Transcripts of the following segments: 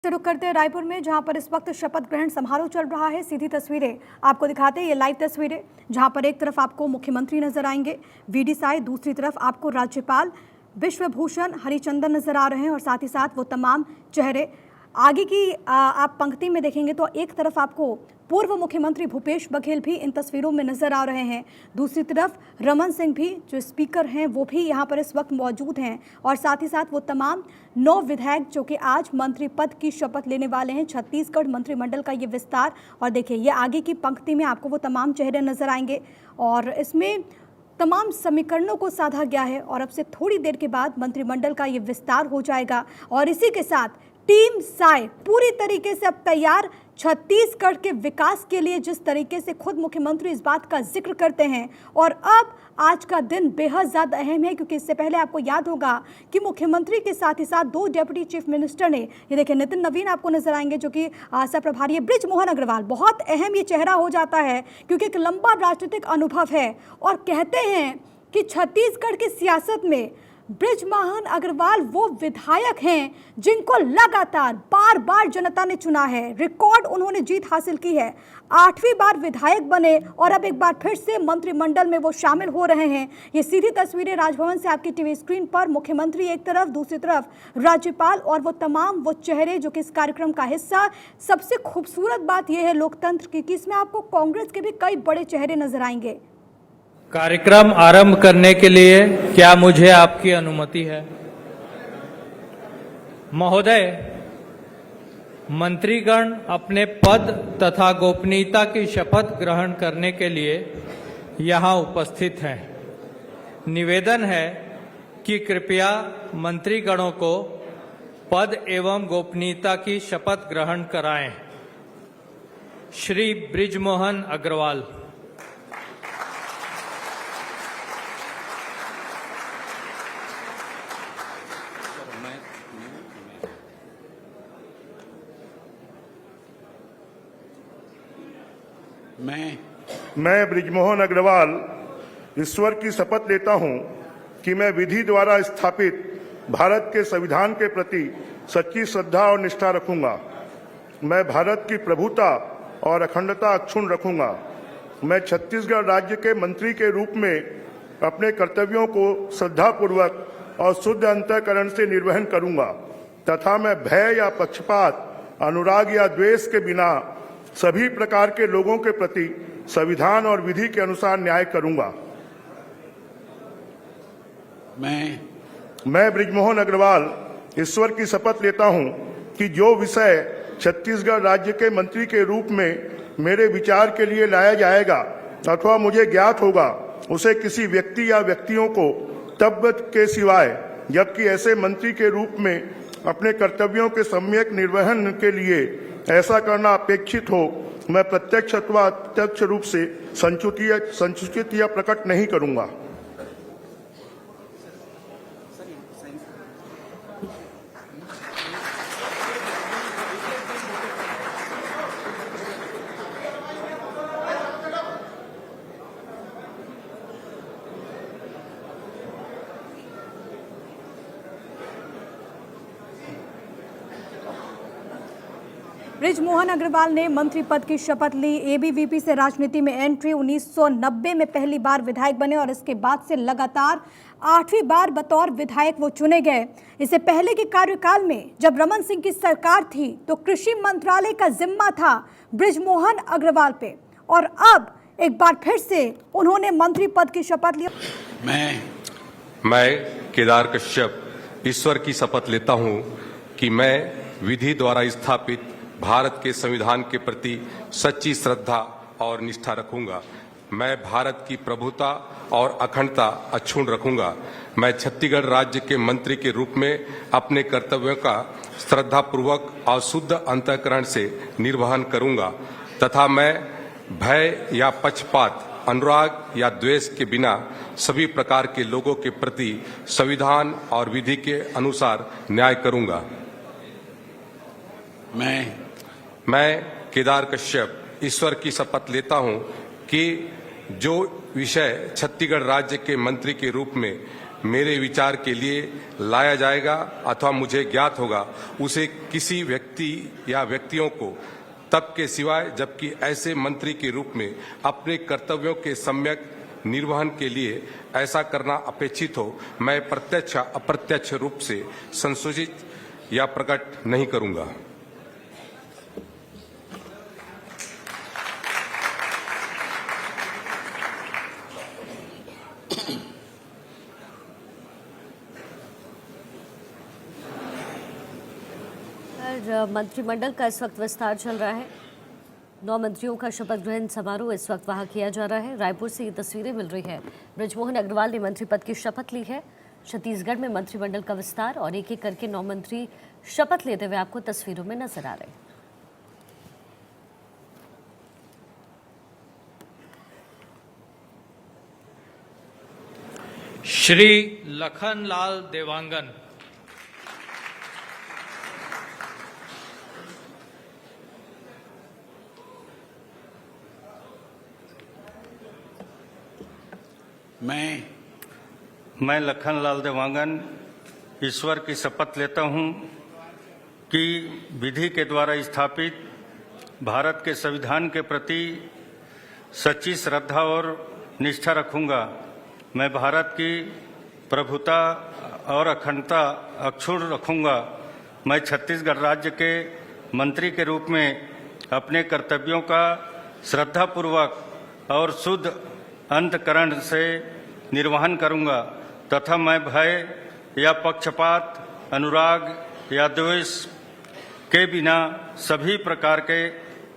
रुक करते हैं रायपुर में, जहां पर इस वक्त शपथ ग्रहण समारोह चल रहा है। सीधी तस्वीरें आपको दिखाते हैं, ये लाइव तस्वीरें, जहां पर एक तरफ आपको मुख्यमंत्री नजर आएंगे वीडी साई, दूसरी तरफ आपको राज्यपाल विश्वभूषण हरिचंदन नजर आ रहे हैं और साथ ही साथ वो तमाम चेहरे। आगे की आप पंक्ति में देखेंगे तो एक तरफ आपको पूर्व मुख्यमंत्री भूपेश बघेल भी इन तस्वीरों में नजर आ रहे हैं, दूसरी तरफ रमन सिंह भी जो स्पीकर हैं वो भी यहाँ पर इस वक्त मौजूद हैं और साथ ही साथ वो तमाम 9 विधायक जो कि आज मंत्री पद की शपथ लेने वाले हैं। छत्तीसगढ़ मंत्रिमंडल का ये विस्तार, और देखिए ये आगे की पंक्ति में आपको वो तमाम चेहरे नजर आएंगे और इसमें तमाम समीकरणों को साधा गया है और अब से थोड़ी देर के बाद मंत्रिमंडल का ये विस्तार हो जाएगा और इसी के साथ टीम साई पूरी तरीके से अब तैयार। छत्तीसगढ़ के विकास के लिए जिस तरीके से खुद मुख्यमंत्री इस बात का जिक्र करते हैं, और अब आज का दिन बेहद ज़्यादा अहम है क्योंकि इससे पहले आपको याद होगा कि मुख्यमंत्री के साथ ही साथ 2 डेप्यूटी चीफ मिनिस्टर ने, ये देखिए नितिन नवीन आपको नजर आएंगे जो कि सह प्रभारी है, बृज मोहन अग्रवाल बहुत अहम ये चेहरा हो जाता है क्योंकि एक लंबा राजनीतिक अनुभव है और कहते हैं कि छत्तीसगढ़ की सियासत में बृज मोहन अग्रवाल वो विधायक हैं जिनको लगातार बार बार जनता ने चुना है। रिकॉर्ड उन्होंने जीत हासिल की है, 8वीं बार विधायक बने और अब एक बार फिर से मंत्रिमंडल में वो शामिल हो रहे हैं। ये सीधी तस्वीरें राजभवन से आपकी टीवी स्क्रीन पर, मुख्यमंत्री एक तरफ, दूसरी तरफ राज्यपाल और वो तमाम वो चेहरे जो कि इस कार्यक्रम का हिस्सा। सबसे खूबसूरत बात यह है लोकतंत्र की कि इसमें आपको कांग्रेस के भी कई बड़े चेहरे नजर आएंगे। कार्यक्रम आरंभ करने के लिए क्या मुझे आपकी अनुमति है? महोदय, मंत्रीगण अपने पद तथा गोपनीयता की शपथ ग्रहण करने के लिए यहाँ उपस्थित हैं। निवेदन है कि कृपया मंत्रीगणों को पद एवं गोपनीयता की शपथ ग्रहण कराएं। श्री बृजमोहन अग्रवाल। मैं बृजमोहन अग्रवाल ईश्वर की शपथ लेता हूं कि मैं विधि द्वारा स्थापित भारत के संविधान के प्रति सच्ची श्रद्धा और निष्ठा रखूंगा। मैं भारत की प्रभुता और अखंडता अक्षुण्ण रखूंगा। मैं छत्तीसगढ़ राज्य के मंत्री के रूप में अपने कर्तव्यों को श्रद्धापूर्वक और शुद्ध अंतःकरण से निर्वहन करूंगा तथा मैं भय या पक्षपात, अनुराग या द्वेष के बिना सभी प्रकार के लोगों के प्रति संविधान और विधि के अनुसार न्याय करूंगा। मैं बृजमोहन अग्रवाल ईश्वर की शपथ लेता हूं कि जो विषय छत्तीसगढ़ राज्य के मंत्री के रूप में मेरे विचार के लिए लाया जाएगा अथवा मुझे ज्ञात होगा, उसे किसी व्यक्ति या व्यक्तियों को तब के सिवाय, जबकि ऐसे मंत्री के रूप में अपने कर्तव्यों के सम्यक निर्वहन के लिए ऐसा करना अपेक्षित हो, मैं प्रत्यक्ष अथवा अप्रत्यक्ष रूप से संचित या प्रकट नहीं करूंगा। बृज मोहन अग्रवाल ने मंत्री पद की शपथ ली। एबीवीपी से राजनीति में एंट्री, 1990 में पहली बार विधायक बने और इसके बाद से लगातार 8वीं बार बतौर विधायक वो चुने गए। इससे पहले के कार्यकाल में जब रमन सिंह की सरकार थी तो कृषि मंत्रालय का जिम्मा था बृज मोहन अग्रवाल पे और अब एक बार फिर से उन्होंने मंत्री पद की शपथ ली। मैं केदार कश्यप ईश्वर की शपथ लेता हूं कि मैं विधि द्वारा स्थापित भारत के संविधान के प्रति सच्ची श्रद्धा और निष्ठा रखूंगा। मैं भारत की प्रभुता और अखंडता अक्षुण्ण रखूंगा। मैं छत्तीसगढ़ राज्य के मंत्री के रूप में अपने कर्तव्यों का श्रद्धापूर्वक और शुद्ध अंतःकरण से निर्वहन करूंगा तथा मैं भय या पक्षपात, अनुराग या द्वेष के बिना सभी प्रकार के लोगों के प्रति संविधान और विधि के अनुसार न्याय करूंगा। मैं केदार कश्यप ईश्वर की शपथ लेता हूं कि जो विषय छत्तीसगढ़ राज्य के मंत्री के रूप में मेरे विचार के लिए लाया जाएगा अथवा मुझे ज्ञात होगा, उसे किसी व्यक्ति या व्यक्तियों को तब के सिवाय जबकि ऐसे मंत्री के रूप में अपने कर्तव्यों के सम्यक निर्वहन के लिए ऐसा करना अपेक्षित हो, मैं प्रत्यक्ष अप्रत्यक्ष रूप से संसूचित या प्रकट नहीं करूंगा। मंत्रिमंडल का इस वक्त विस्तार चल रहा है। 9 मंत्रियों का शपथ ग्रहण समारोह इस वक्त वहां किया जा रहा है। रायपुर से ये तस्वीरें मिल रही है। बृजमोहन अग्रवाल ने मंत्री पद की शपथ ली है। छत्तीसगढ़ में मंत्रिमंडल का विस्तार और एक एक करके 9 मंत्री शपथ लेते हुए आपको तस्वीरों में नजर आ रहे हैं। श्री लखनलाल देवांगन, मैं लखनलाल देवांगन ईश्वर की शपथ लेता हूं कि विधि के द्वारा स्थापित भारत के संविधान के प्रति सच्ची श्रद्धा और निष्ठा रखूंगा। मैं भारत की प्रभुता और अखंडता अक्षुण्ण रखूंगा। मैं छत्तीसगढ़ राज्य के मंत्री के रूप में अपने कर्तव्यों का श्रद्धापूर्वक और शुद्ध अंतःकरण से निर्वहन करूंगा तथा मैं भय या पक्षपात, अनुराग या द्वेष के बिना सभी प्रकार के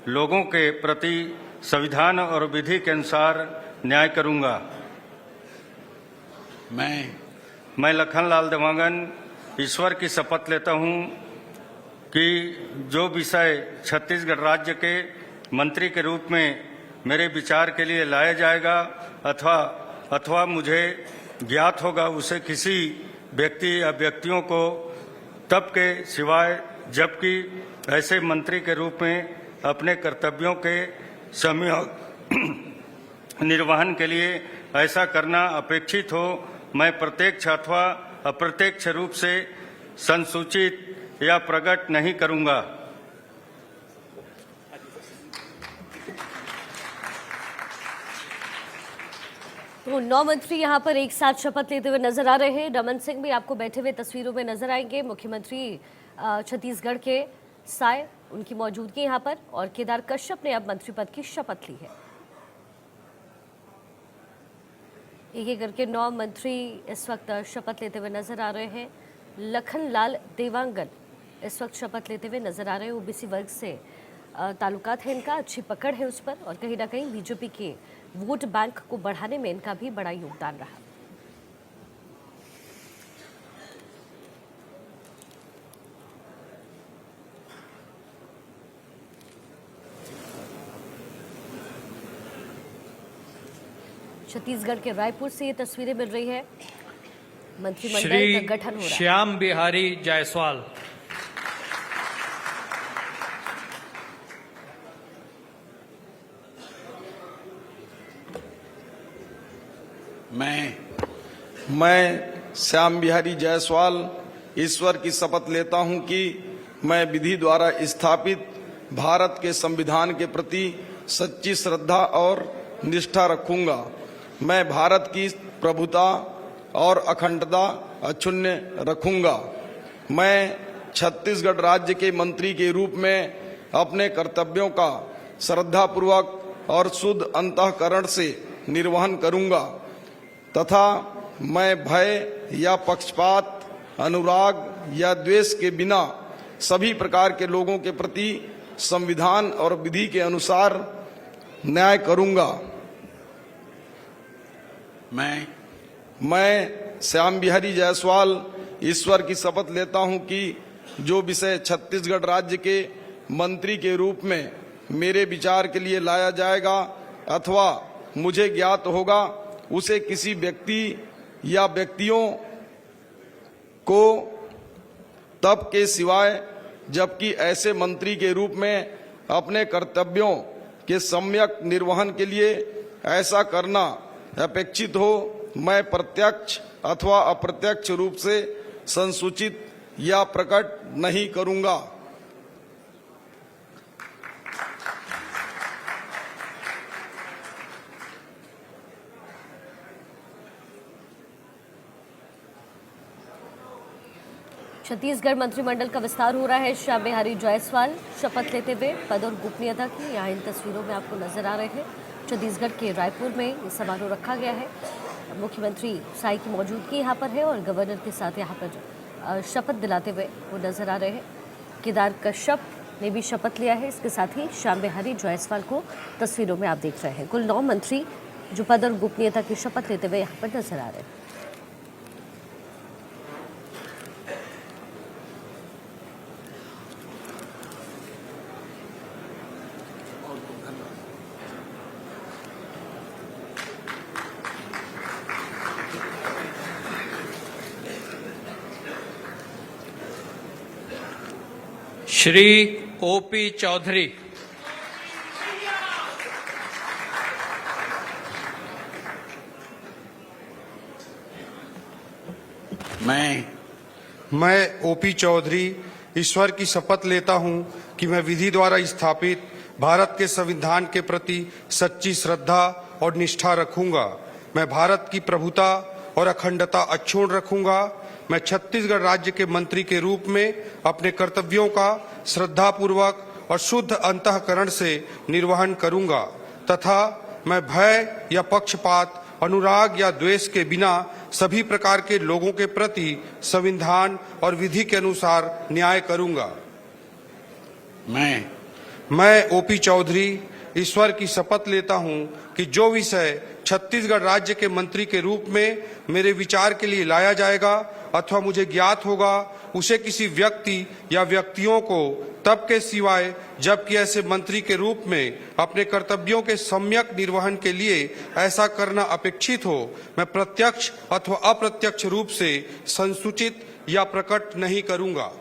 लोगों के प्रति संविधान और विधि के अनुसार न्याय करूंगा। मैं लखनलाल देवांगन ईश्वर की शपथ लेता हूं कि जो विषय छत्तीसगढ़ राज्य के मंत्री के रूप में मेरे विचार के लिए लाया जाएगा अथवा मुझे ज्ञात होगा, उसे किसी व्यक्ति या व्यक्तियों को तब के सिवाय जबकि ऐसे मंत्री के रूप में अपने कर्तव्यों के सम्यक निर्वहन के लिए ऐसा करना अपेक्षित हो, मैं प्रत्यक्ष अथवा अप्रत्यक्ष रूप से संसूचित या प्रकट नहीं करूंगा। तो 9 मंत्री यहाँ पर एक साथ शपथ लेते हुए नजर आ रहे हैं। रमन सिंह भी आपको बैठे हुए तस्वीरों में नजर आएंगे। मुख्यमंत्री छत्तीसगढ़ के साय उनकी मौजूदगी यहाँ पर, और केदार कश्यप ने अब मंत्री पद की शपथ ली है। एक एक करके 9 मंत्री इस वक्त शपथ लेते हुए नजर आ रहे हैं। लखनलाल देवांगन इस वक्त शपथ लेते हुए नजर आ रहे हैं। ओबीसी वर्ग से ताल्लुकात है इनका, अच्छी पकड़ है उस पर, और कहीं ना कहीं बीजेपी के वोट बैंक को बढ़ाने में इनका भी बड़ा योगदान रहा। छत्तीसगढ़ के रायपुर से ये तस्वीरें मिल रही है। मंत्रिमंडल का गठन हो रहा है। श्याम बिहारी जायसवाल, मैं श्याम बिहारी जायसवाल ईश्वर की शपथ लेता हूं कि मैं विधि द्वारा स्थापित भारत के संविधान के प्रति सच्ची श्रद्धा और निष्ठा रखूंगा। मैं भारत की प्रभुता और अखंडता अक्षुण्ण रखूंगा। मैं छत्तीसगढ़ राज्य के मंत्री के रूप में अपने कर्तव्यों का श्रद्धापूर्वक और शुद्ध अंतःकरण से निर्वहन करूंगा तथा मैं भय या पक्षपात, अनुराग या द्वेष के बिना सभी प्रकार के लोगों के प्रति संविधान और विधि के अनुसार न्याय करूंगा। मैं श्याम बिहारी जायसवाल ईश्वर की शपथ लेता हूं कि जो विषय छत्तीसगढ़ राज्य के मंत्री के रूप में मेरे विचार के लिए लाया जाएगा अथवा मुझे ज्ञात होगा, उसे किसी व्यक्ति या व्यक्तियों को तब के सिवाय जबकि ऐसे मंत्री के रूप में अपने कर्तव्यों के सम्यक निर्वहन के लिए ऐसा करना अपेक्षित हो, मैं प्रत्यक्ष अथवा अप्रत्यक्ष रूप से संसूचित या प्रकट नहीं करूंगा। छत्तीसगढ़ मंत्रिमंडल का विस्तार हो रहा है। श्याम बिहारी जायसवाल शपथ लेते हुए पद और गोपनीयता की, यहाँ इन तस्वीरों में आपको नजर आ रहे हैं। छत्तीसगढ़ के रायपुर में ये समारोह रखा गया है। मुख्यमंत्री साई की मौजूदगी यहाँ पर है और गवर्नर के साथ यहाँ पर शपथ दिलाते हुए वो नजर आ रहे हैं। केदार कश्यप ने भी शपथ लिया है। इसके साथ ही श्याम बिहारी जायसवाल को तस्वीरों में आप देख रहे हैं। कुल 9 मंत्री जो पद और गोपनीयता की शपथ लेते हुए यहाँ पर नजर आ रहे हैं। श्री ओपी चौधरी। मैं ओपी चौधरी ईश्वर की शपथ लेता हूं कि मैं विधि द्वारा स्थापित भारत के संविधान के प्रति सच्ची श्रद्धा और निष्ठा रखूंगा। मैं भारत की प्रभुता और अखंडता अक्षुण्ण रखूंगा। मैं छत्तीसगढ़ राज्य के मंत्री के रूप में अपने कर्तव्यों का श्रद्धापूर्वक और शुद्ध अंतःकरण से निर्वहन करूंगा तथा मैं भय या पक्षपात, अनुराग या द्वेष के बिना सभी प्रकार के लोगों के प्रति संविधान और विधि के अनुसार न्याय करूंगा। मैं ओपी चौधरी ईश्वर की शपथ लेता हूं कि जो विषय छत्तीसगढ़ राज्य के मंत्री के रूप में मेरे विचार के लिए लाया जाएगा अथवा मुझे ज्ञात होगा, उसे किसी व्यक्ति या व्यक्तियों को तब के सिवाय जबकि ऐसे मंत्री के रूप में अपने कर्तव्यों के सम्यक निर्वहन के लिए ऐसा करना अपेक्षित हो, मैं प्रत्यक्ष अथवा अप्रत्यक्ष रूप से संसूचित या प्रकट नहीं करूंगा।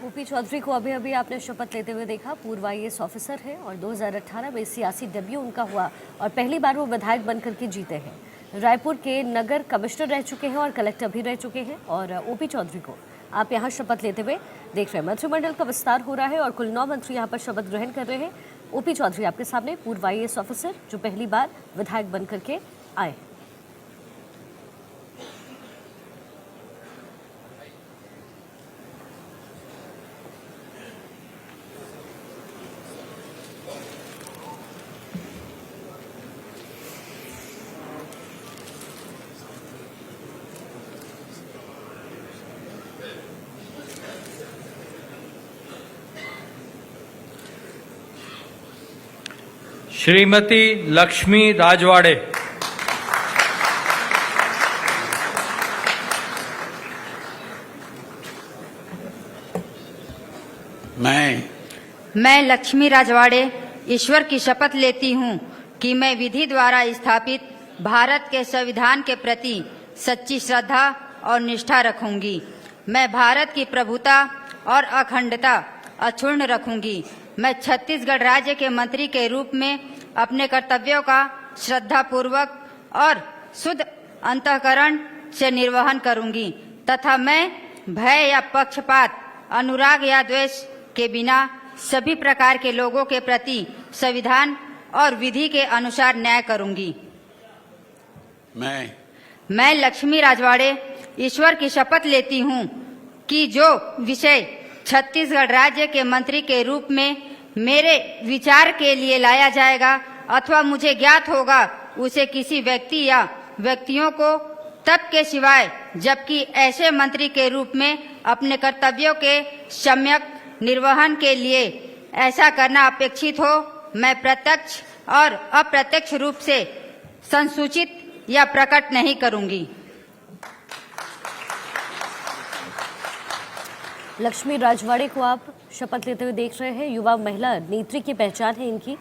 ओपी चौधरी को अभी अभी आपने शपथ लेते हुए देखा। पूर्व IAS ऑफिसर है और 2018 में सियासी डेब्यू उनका हुआ और पहली बार वो विधायक बनकर के जीते हैं। रायपुर के नगर कमिश्नर रह चुके हैं और कलेक्टर भी रह चुके हैं। और ओपी चौधरी को आप यहाँ शपथ लेते हुए देख रहे हैं। मंत्रिमंडल का विस्तार हो रहा है और कुल 9 मंत्री यहाँ पर शपथ ग्रहण कर रहे हैं। ओपी चौधरी आपके सामने, पूर्व IAS ऑफिसर जो पहली बार विधायक बन करके आए। श्रीमती लक्ष्मी राजवाड़े। मैं लक्ष्मी राजवाड़े ईश्वर की शपथ लेती हूँ कि मैं विधि द्वारा स्थापित भारत के संविधान के प्रति सच्ची श्रद्धा और निष्ठा रखूंगी। मैं भारत की प्रभुता और अखंडता अक्षुण्ण रखूंगी। मैं छत्तीसगढ़ राज्य के मंत्री के रूप में अपने कर्तव्यों का श्रद्धापूर्वक और शुद्ध अंतःकरण से निर्वहन करूंगी तथा मैं भय या पक्षपात, अनुराग या द्वेष के बिना सभी प्रकार के लोगों के प्रति संविधान और विधि के अनुसार न्याय करूंगी। मैं लक्ष्मी राजवाड़े ईश्वर की शपथ लेती हूँ कि जो विषय छत्तीसगढ़ राज्य के मंत्री के रूप में मेरे विचार के लिए लाया जाएगा अथवा मुझे ज्ञात होगा, उसे किसी व्यक्ति या व्यक्तियों को तब के सिवाय जबकि ऐसे मंत्री के रूप में अपने कर्तव्यों के सम्यक निर्वहन के लिए ऐसा करना अपेक्षित हो, मैं प्रत्यक्ष और अप्रत्यक्ष रूप से संसूचित या प्रकट नहीं करूंगी। लक्ष्मी राजवाड़े को आप शपथ लेते हुए देख रहे हैं। युवा महिला नेत्री की पहचान है इनकी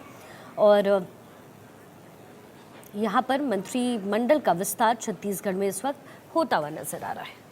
और यहाँ पर मंत्रिमंडल का विस्तार छत्तीसगढ़ में इस वक्त होता हुआ नजर आ रहा है।